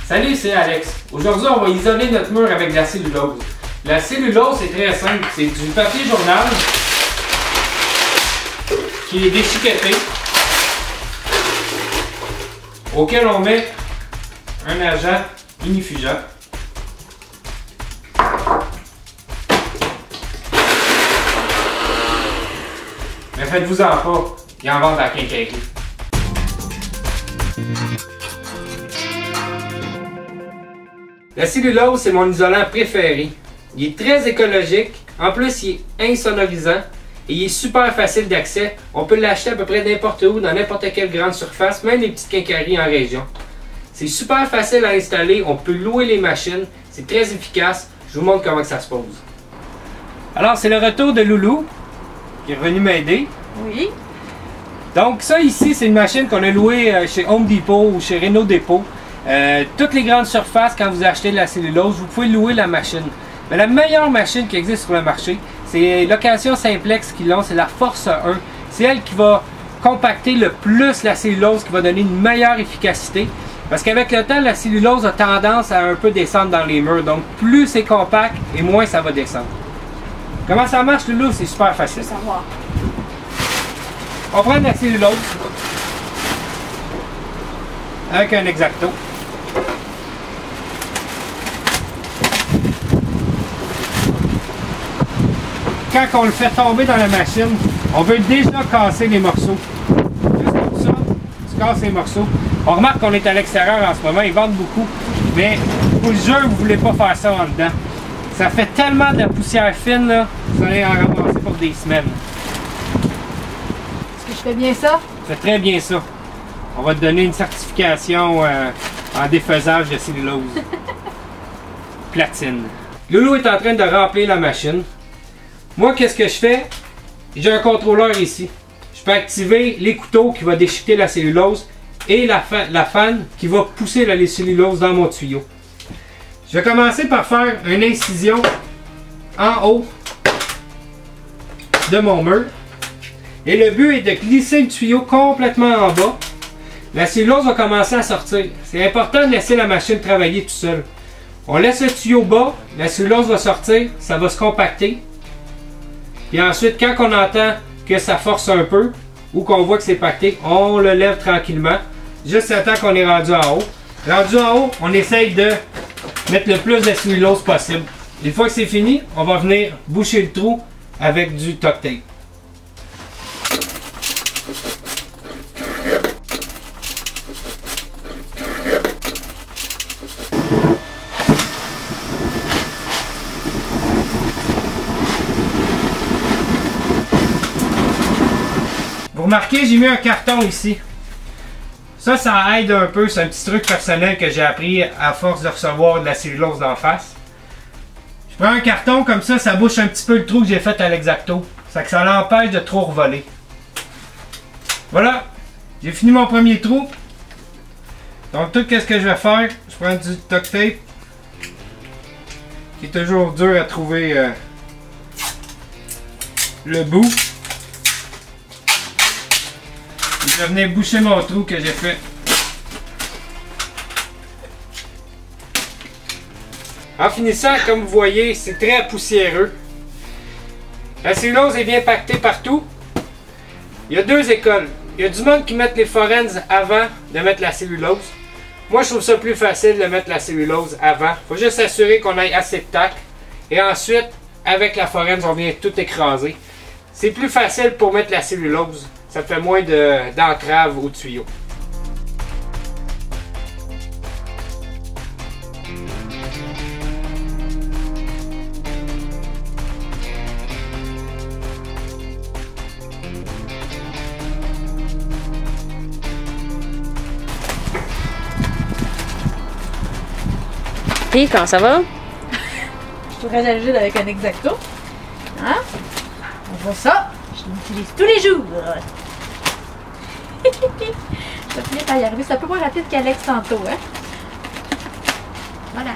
Salut, c'est Alex. Aujourd'hui, on va isoler notre mur avec de la cellulose. La cellulose, c'est très simple. C'est du papier journal qui est déchiqueté, auquel on met un agent inifugeant. Mais faites-vous-en pas, il en vend à la quincaillerie. La cellulose, c'est mon isolant préféré. Il est très écologique, en plus il est insonorisant et il est super facile d'accès. On peut l'acheter à peu près n'importe où, dans n'importe quelle grande surface, même les petites quincailleries en région. C'est super facile à installer, on peut louer les machines, c'est très efficace. Je vous montre comment ça se pose. Alors c'est le retour de Loulou qui est revenu m'aider. Oui. Donc ça ici, c'est une machine qu'on a louée chez Home Depot ou chez Renault Dépôt. Toutes les grandes surfaces, quand vous achetez de la cellulose, vous pouvez louer la machine. Mais la meilleure machine qui existe sur le marché, c'est Location Simplex qui l'ont, c'est la Force 1. C'est elle qui va compacter le plus la cellulose, qui va donner une meilleure efficacité. Parce qu'avec le temps, la cellulose a tendance à un peu descendre dans les murs. Donc plus c'est compact et moins ça va descendre. Comment ça marche, Loulou? C'est super facile. Je veux savoir. On prend de la cellulose avec un X-Acto. Quand on le fait tomber dans la machine, on veut déjà casser les morceaux. Juste comme ça, tu casses les morceaux. On remarque qu'on est à l'extérieur en ce moment, ils vendent beaucoup, mais je vous le jure, vous ne voulez pas faire ça en dedans. Ça fait tellement de poussière fine, là, vous allez en ramasser pour des semaines. Est-ce que je fais bien ça? Tu fais très bien ça. On va te donner une certification en défaisage de cellulose. Platine. Loulou est en train de remplir la machine. Moi, qu'est-ce que je fais? J'ai un contrôleur ici. Je peux activer les couteaux qui vont déchiqueter la cellulose et la fan qui va pousser la cellulose dans mon tuyau. Je vais commencer par faire une incision en haut de mon mur. Et le but est de glisser le tuyau complètement en bas. La cellulose va commencer à sortir. C'est important de laisser la machine travailler tout seul. On laisse le tuyau bas, la cellulose va sortir, ça va se compacter. Puis ensuite, quand on entend que ça force un peu ou qu'on voit que c'est pacté, on le lève tranquillement, juste à temps qu'on est rendu en haut. Rendu en haut, on essaye de mettre le plus de cellulose possible. Une fois que c'est fini, on va venir boucher le trou avec du duct tape. Vous remarquez, j'ai mis un carton ici. Ça aide un peu. C'est un petit truc personnel que j'ai appris à force de recevoir de la cellulose d'en face. Je prends un carton comme ça bouche un petit peu le trou que j'ai fait à l'X-Acto. Ça l'empêche de trop revoler. Voilà, j'ai fini mon premier trou. Donc tout ce que je vais faire, je prends du duct tape, qui est toujours dur à trouver le bout. Je vais venir boucher mon trou que j'ai fait. En finissant, comme vous voyez, c'est très poussiéreux. La cellulose est bien pactée partout. Il y a deux écoles. Il y a du monde qui met les forenses avant de mettre la cellulose. Moi, je trouve ça plus facile de mettre la cellulose avant. Il faut juste s'assurer qu'on ait assez de tac. Et ensuite, avec la forense, on vient tout écraser. C'est plus facile pour mettre la cellulose. Ça fait moins d'entrave au tuyau. Et comment ça va? Je suis très agile avec un X-Acto. Hein? On voit ça. Je l'utilise tous les jours. Je vais finir par y arriver. C'est un peu moins rapide qu'Alex tantôt, hein? Voilà.